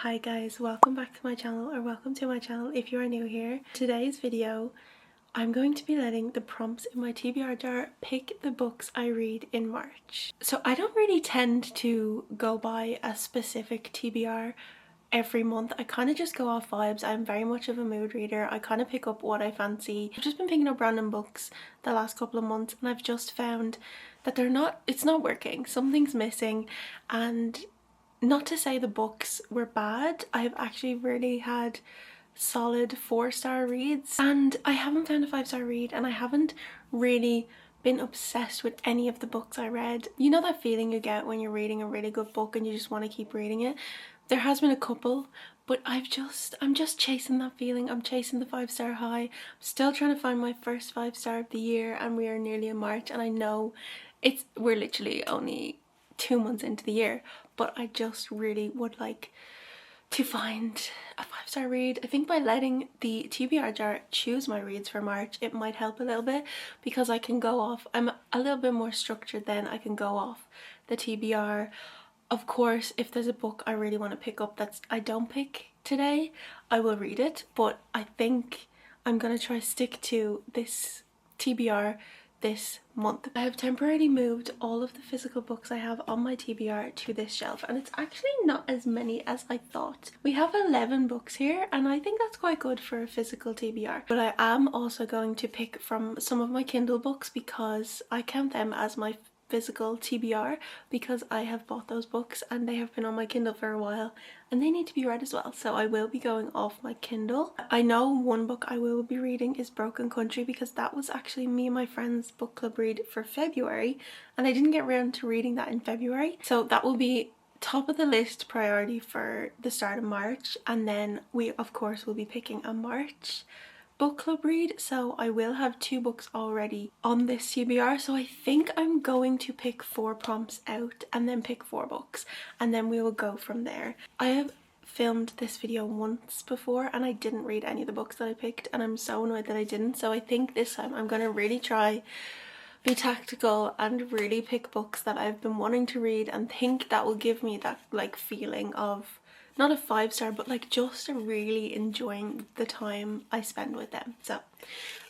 Hi guys, welcome back to my channel, or welcome to my channel if you are new here. Today's video, I'm going to be letting the prompts in my TBR jar pick the books I read in March. So I don't really tend to go by a specific TBR every month. I kind of just go off vibes. I'm very much of a mood reader. I kind of pick up what I fancy. I've just been picking up random books the last couple of months and I've just found that it's not working. Something's missing, and not to say the books were bad. I've actually really had solid 4-star reads, and I haven't found a 5-star read, and I haven't really been obsessed with any of the books I read. You know that feeling you get when you're reading a really good book and you just want to keep reading it? There has been a couple, but I'm just chasing that feeling. I'm chasing the 5-star high. I'm still trying to find my first 5-star of the year, and we are nearly in March, and I know we're literally only 2 months into the year, but I just really would like to find a 5-star read. I think by letting the TBR jar choose my reads for March, it might help a little bit, because I can go off, I'm a little bit more structured then. I can go off the TBR. Of course, if there's a book I really want to pick up that I don't pick today, I will read it, but I think I'm gonna try stick to this TBR this month. I have temporarily moved all of the physical books I have on my TBR to this shelf, and it's actually not as many as I thought. We have 11 books here, and I think that's quite good for a physical TBR. But I am also going to pick from some of my Kindle books, because I count them as my physical TBR, because I have bought those books and they have been on my Kindle for a while and they need to be read as well. So I will be going off my Kindle. I know one book I will be reading is Broken Country, because that was actually me and my friend's book club read for February, and I didn't get around to reading that in February. So that will be top of the list priority for the start of March, and then we of course will be picking a March book club read. So I will have 2 books already on this TBR, so I think I'm going to pick 4 prompts out and then pick 4 books, and then we will go from there. I have filmed this video once before and I didn't read any of the books that I picked, and I'm so annoyed that I didn't. So I think this time I'm gonna really try be tactical and really pick books that I've been wanting to read, and think that will give me that like feeling of not a 5-star, but like just really enjoying the time I spend with them. So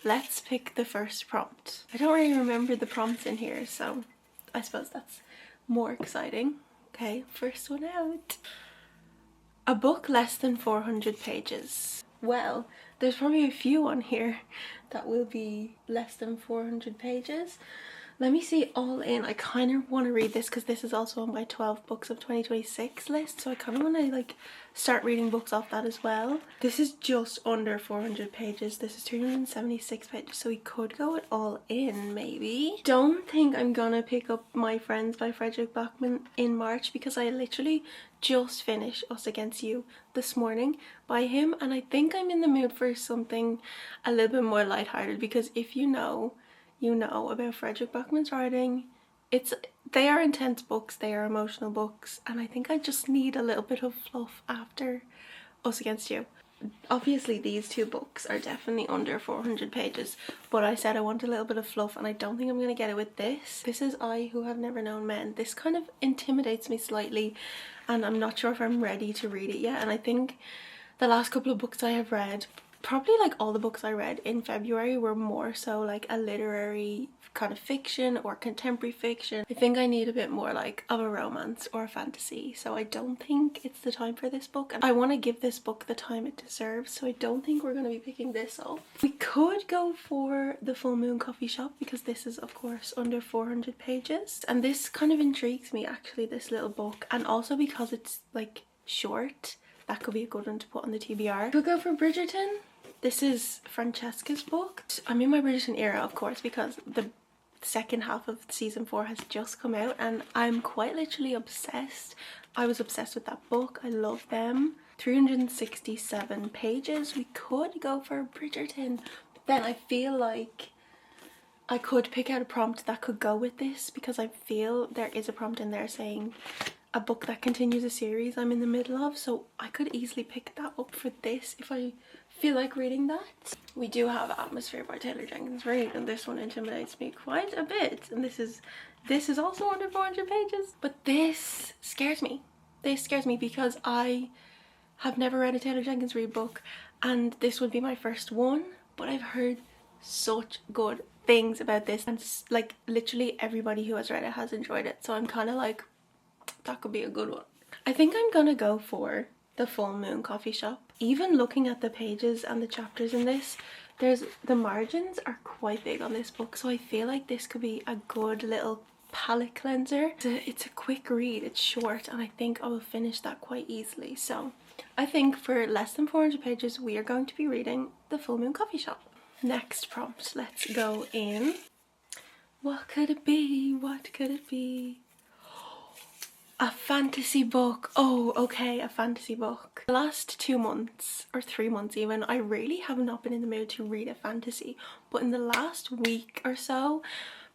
let's pick the first prompt. I don't really remember the prompts in here, so I suppose that's more exciting. Okay, first one out. A book less than 400 pages. Well, there's probably a few on here that will be less than 400 pages. Let me see all in. I kind of want to read this because this is also on my 12 books of 2026 list, so I kind of want to like start reading books off that as well. This is just under 400 pages. This is 376 pages, so we could go it all in maybe. Don't think I'm gonna pick up My Friends by Frederick Backman in March, because I literally just finished Us Against You this morning by him, and I think I'm in the mood for something a little bit more lighthearted, because if you know about Frederick Backman's writing. They are intense books, they are emotional books, and I think I just need a little bit of fluff after Us Against You. Obviously these 2 books are definitely under 400 pages, but I said I want a little bit of fluff, and I don't think I'm going to get it with this. This is I Who Have Never Known Men. This kind of intimidates me slightly, and I'm not sure if I'm ready to read it yet. And I think the last couple of books I have read, probably like all the books I read in February, were more so like a literary kind of fiction or contemporary fiction. I think I need a bit more like of a romance or a fantasy, so I don't think it's the time for this book, and I want to give this book the time it deserves, so I don't think we're going to be picking this up. We could go for The Full Moon Coffee Shop, because this is of course under 400 pages, and this kind of intrigues me actually, this little book, and also because it's like short. That could be a good one to put on the TBR. Could go for Bridgerton. This is Francesca's book. I'm in my Bridgerton era, of course, because the second half of season 4 has just come out, and I'm quite literally obsessed. I was obsessed with that book. I love them. 367 pages. We could go for Bridgerton. Then I feel like I could pick out a prompt that could go with this, because I feel there is a prompt in there saying a book that continues a series I'm in the middle of, so I could easily pick that up for this if I feel like reading that. We do have Atmosphere by Taylor Jenkins Reid, and this one intimidates me quite a bit, and this is also under 400 pages, but this scares me. This scares me because I have never read a Taylor Jenkins Reid book, and this would be my first one, but I've heard such good things about this, and like literally everybody who has read it has enjoyed it, so I'm kind of like, that could be a good one. I think I'm gonna go for The Full Moon Coffee Shop. Even looking at the pages and the chapters in this, the margins are quite big on this book, so I feel like this could be a good little palette cleanser. It's a quick read, it's short, and I think I will finish that quite easily. So I think for less than 400 pages we are going to be reading The Full Moon Coffee Shop. Next prompt, let's go in. What could it be? What could it be? A fantasy book. Oh, okay, a fantasy book. The last 2 months, or 3 months even, I really have not been in the mood to read a fantasy. But in the last week or so,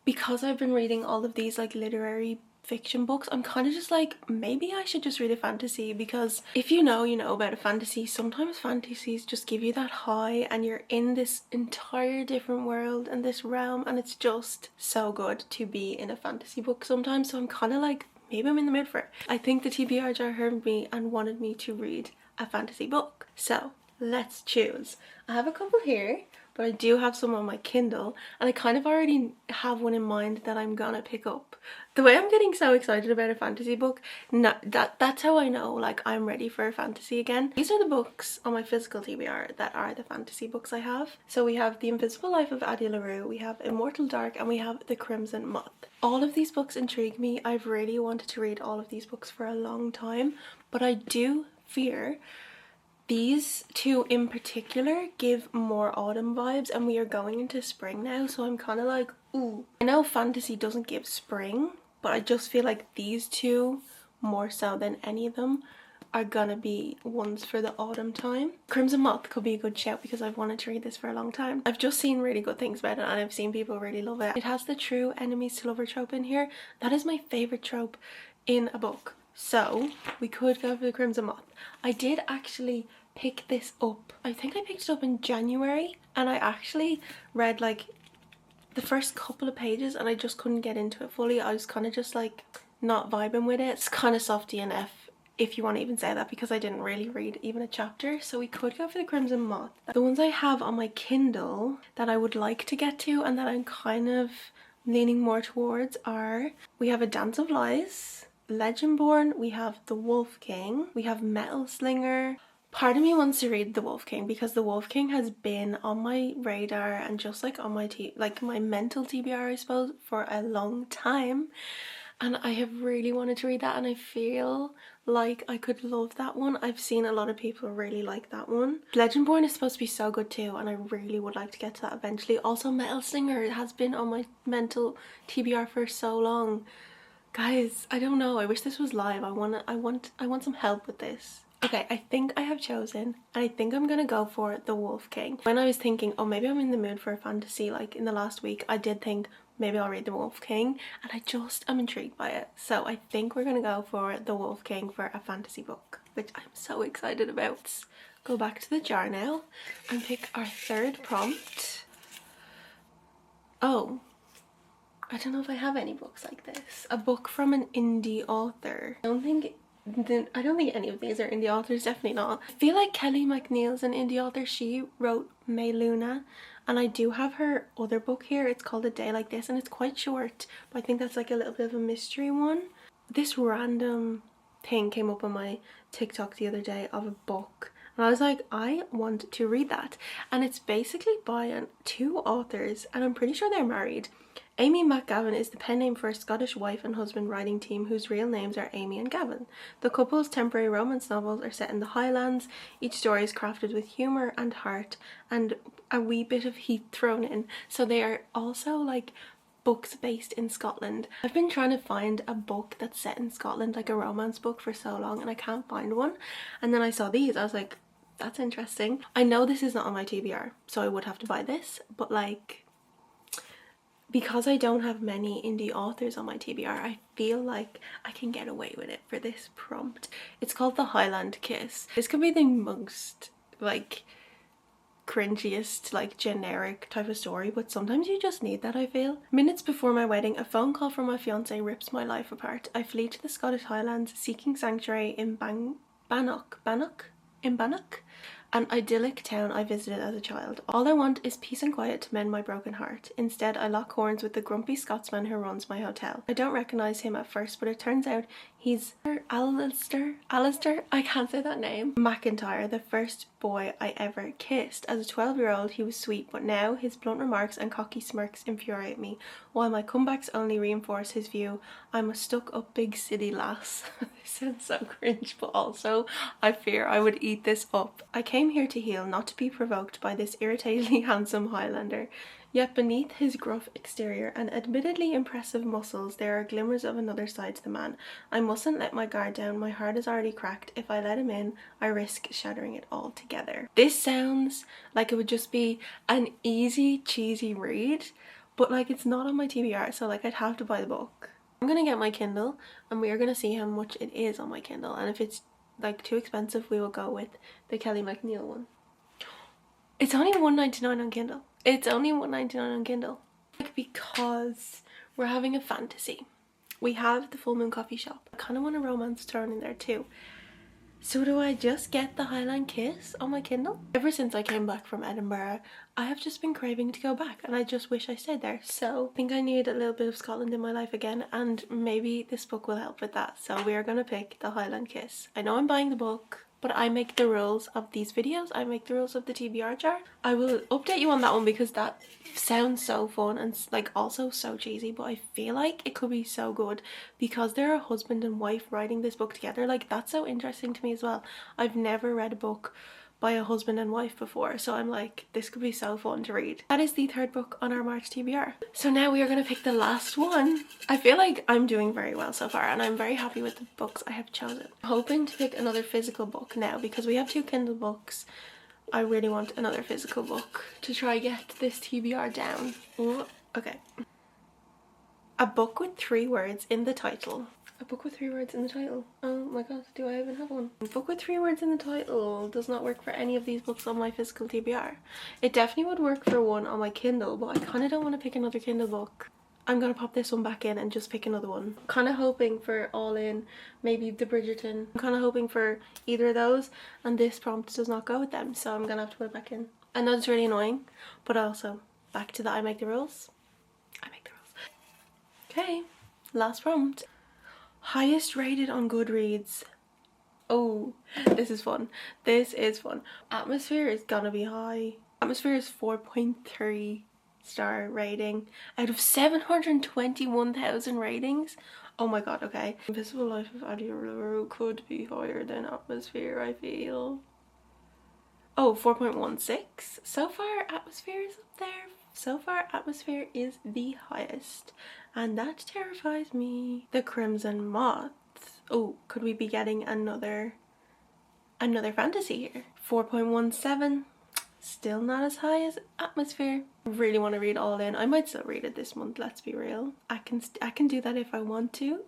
because I've been reading all of these like literary fiction books, I'm kind of just like, maybe I should just read a fantasy, because if you know about a fantasy. Sometimes fantasies just give you that high and you're in this entire different world and this realm, and it's just so good to be in a fantasy book sometimes. So I'm kind of like, maybe I'm in the mood for it. I think the TBR jar heard me and wanted me to read a fantasy book. So let's choose. I have a couple here, but I do have some on my Kindle, and I kind of already have one in mind that I'm gonna pick up. The way I'm getting so excited about a fantasy book, no, that's how I know like I'm ready for a fantasy again. These are the books on my physical TBR that are the fantasy books I have. So we have The Invisible Life of Addie LaRue, we have Immortal Dark, and we have The Crimson Moth. All of these books intrigue me. I've really wanted to read all of these books for a long time, but I do fear these 2 in particular give more autumn vibes, and we are going into spring now, so I'm kind of like, ooh. I know fantasy doesn't give spring, but I just feel like these 2, more so than any of them, are gonna be ones for the autumn time. Crimson Moth could be a good shout because I've wanted to read this for a long time. I've just seen really good things about it, and I've seen people really love it. It has the true enemies to lover trope in here. That is my favourite trope in a book. So we could go for The Crimson Moth. I did actually pick this up. I think I picked it up in January, and I actually read like the first couple of pages and I just couldn't get into it fully. I was kind of just like not vibing with it. It's kind of soft DNF, if you want to even say that, because I didn't really read even a chapter. So we could go for The Crimson Moth. The ones I have on my Kindle that I would like to get to and that I'm kind of leaning more towards are, we have A Dance of Lies, Legendborn, we have The Wolf King, we have Metal Slinger. Part of me wants to read The Wolf King because The Wolf King has been on my radar and just like on my my mental TBR, I suppose, for a long time, and I have really wanted to read that, and I feel like I could love that one. I've seen a lot of people really like that one. Legendborn is supposed to be so good too, and I really would like to get to that eventually. Also Metal Slinger has been on my mental TBR for so long. Guys, I don't know, I wish this was live. I want some help with this. Okay, I think I have chosen, and I think I'm gonna go for The Wolf King. When I was thinking, oh, maybe I'm in the mood for a fantasy, like in the last week, I did think maybe I'll read The Wolf King, and I just am intrigued by it. So I think we're gonna go for The Wolf King for a fantasy book, which I'm so excited about. Let's go back to the jar now and pick our 3rd prompt. Oh, I don't know if I have any books like this. A book from an indie author. I don't think any of these are indie authors, definitely not. I feel like Kelly McNeil's an indie author. She wrote May Luna, and I do have her other book here. It's called A Day Like This, and it's quite short, but I think that's like a little bit of a mystery one. This random thing came up on my TikTok the other day of a book, and I was like, I want to read that. And it's basically by 2 authors, and I'm pretty sure they're married. Amy McGavin is the pen name for a Scottish wife and husband writing team whose real names are Amy and Gavin. The couple's temporary romance novels are set in the Highlands. Each story is crafted with humour and heart and a wee bit of heat thrown in. So they are also like books based in Scotland. I've been trying to find a book that's set in Scotland, like a romance book, for so long, and I can't find one. And then I saw these, I was like, that's interesting. I know this is not on my TBR, so I would have to buy this, but like, because I don't have many indie authors on my TBR, I feel like I can get away with it for this prompt. It's called The Highland Kiss. This could be the most like cringiest, like generic type of story, but sometimes you just need that, I feel. Minutes before my wedding, a phone call from my fiance rips my life apart. I flee to the Scottish Highlands, seeking sanctuary in Bannock in Bannock, an idyllic town I visited as a child. All I want is peace and quiet to mend my broken heart. Instead, I lock horns with the grumpy Scotsman who runs my hotel. I don't recognise him at first, but it turns out he's Alistair, I can't say that name, McIntyre, the first boy I ever kissed. As a 12-year-old, he was sweet, but now his blunt remarks and cocky smirks infuriate me, while my comebacks only reinforce his view I'm a stuck-up big city lass. This sounds so cringe, but also I fear I would eat this up. I came here to heal, not to be provoked by this irritatingly handsome Highlander. Yet beneath his gruff exterior and admittedly impressive muscles, there are glimmers of another side to the man. I mustn't let my guard down. My heart is already cracked. If I let him in, I risk shattering it all together. This sounds like it would just be an easy, cheesy read, but like it's not on my TBR, so like I'd have to buy the book. I'm gonna get my Kindle and we are gonna see how much it is on my Kindle, and if it's like too expensive, we will go with the Kelly McNeil one. It's only $1.99 on Kindle. It's only $1.99 on Kindle. Because we're having a fantasy. We have the Full Moon Coffee Shop. I kind of want a romance thrown in there too. So do I just get the Highland Kiss on my Kindle? Ever since I came back from Edinburgh, I have just been craving to go back and I just wish I stayed there. So I think I need a little bit of Scotland in my life again, and maybe this book will help with that. So we are going to pick the Highland Kiss. I know I'm buying the book, but I make the rules of these videos. I make the rules of the TBR jar. I will update you on that one because that sounds so fun and like also so cheesy, but I feel like it could be so good because they're a husband and wife writing this book together. Like that's so interesting to me as well. I've never read a book by a husband and wife before, so I'm like, this could be so fun to read. That is the third book on our March TBR. So now we are going to pick the last one. I feel like I'm doing very well so far and I'm very happy with the books I have chosen. I'm hoping to pick another physical book now because we have 2 Kindle books. I really want another physical book to try get this TBR down. Ooh, okay. A book with 3 words in the title. A book with 3 words in the title. Oh my god, do I even have one? A book with 3 words in the title does not work for any of these books on my physical TBR. It definitely would work for one on my Kindle, but I kind of don't want to pick another Kindle book. I'm gonna pop this one back in and just pick another one. Kind of hoping for All In, maybe the Bridgerton. I'm kind of hoping for either of those, and this prompt does not go with them, so I'm gonna have to put it back in. I know it's really annoying, but also back to the I make the rules. I make the rules. Okay, last prompt. Highest rated on Goodreads. Oh, this is fun. This is fun. Atmosphere is gonna be high. Atmosphere is 4.3 star rating out of 721,000 ratings. Oh my god, okay. Invisible Life of Addie LaRue could be higher than Atmosphere, I feel. Oh, 4.16. So far, Atmosphere is up there. So far, Atmosphere is the highest. And that terrifies me. The Crimson Moth. Oh, could we be getting another fantasy here? 4.17. Still not as high as Atmosphere. I really want to read All In. I might still read it this month, let's be real. I can do that if I want to.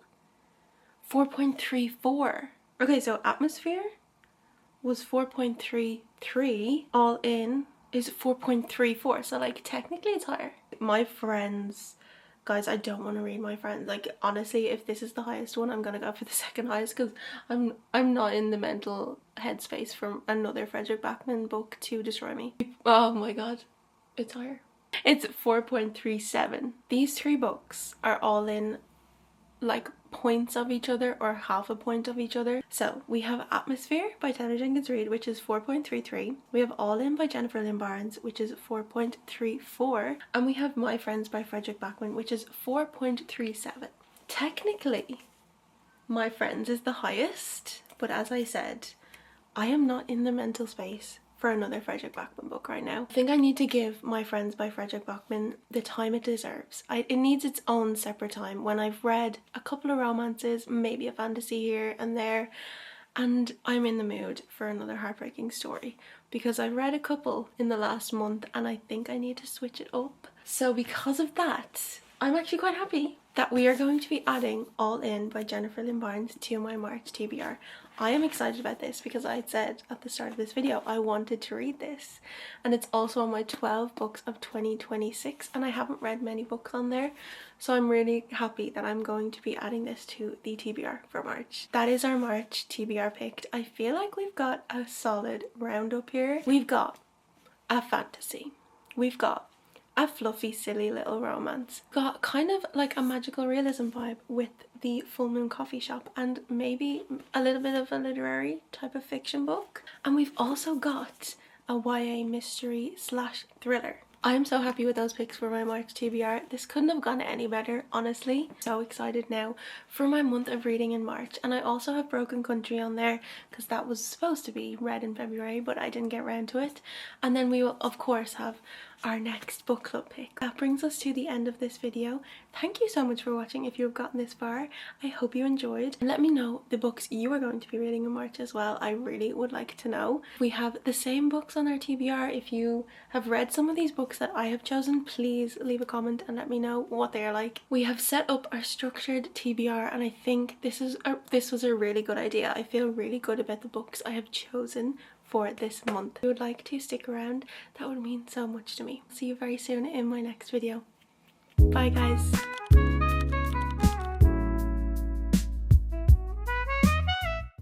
4.34. Okay, so Atmosphere was 4.33. All In is 4.34, so like technically it's higher. My Friends, guys, I don't want to read My Friends. Like honestly, if this is the highest one, I'm gonna go for the second highest because I'm not in the mental headspace for another Frederick Backman book to destroy me. Oh my god, it's higher. It's 4.37. These 3 books are all in like points of each other or half a point of each other. So we have Atmosphere by Taylor Jenkins Reid, which is 4.33. We have All In by Jennifer Lynn Barnes, which is 4.34, and we have My Friends by Frederick Backman, which is 4.37. Technically My Friends is the highest, but as I said, I am not in the mental space for another Frederick Backman book right now. I think I need to give My Friends by Frederick Backman the time it deserves. It needs its own separate time when I've read a couple of romances, maybe a fantasy here and there, and I'm in the mood for another heartbreaking story because I've read a couple in the last month and I think I need to switch it up. So because of that, I'm actually quite happy that we are going to be adding All In by Jennifer Lynn Barnes to my March TBR. I am excited about this because I said at the start of this video I wanted to read this, and it's also on my 12 books of 2026, and I haven't read many books on there, so I'm really happy that I'm going to be adding this to the TBR for March. That is our March TBR picked. I feel like we've got a solid roundup here. We've got a fantasy, we've got a fluffy silly little romance, got kind of like a magical realism vibe with the Full Moon Coffee Shop, and maybe a little bit of a literary type of fiction book, and we've also got a YA mystery slash thriller. I'm so happy with those picks for my March TBR. This couldn't have gone any better, honestly. So excited now for my month of reading in March. And I also have Broken Country on there because that was supposed to be read in February, but I didn't get around to it. And then we will of course have our next book club pick. That brings us to the end of this video. Thank you so much for watching if you have gotten this far. I hope you enjoyed. And let me know the books you are going to be reading in March as well. I really would like to know. We have the same books on our TBR. If you have read some of these books that I have chosen, please leave a comment and let me know what they are like. We have set up our structured TBR, and I think this was a really good idea. I feel really good about the books I have chosen for this month. If you would like to stick around, that would mean so much to me. See you very soon in my next video. Bye guys.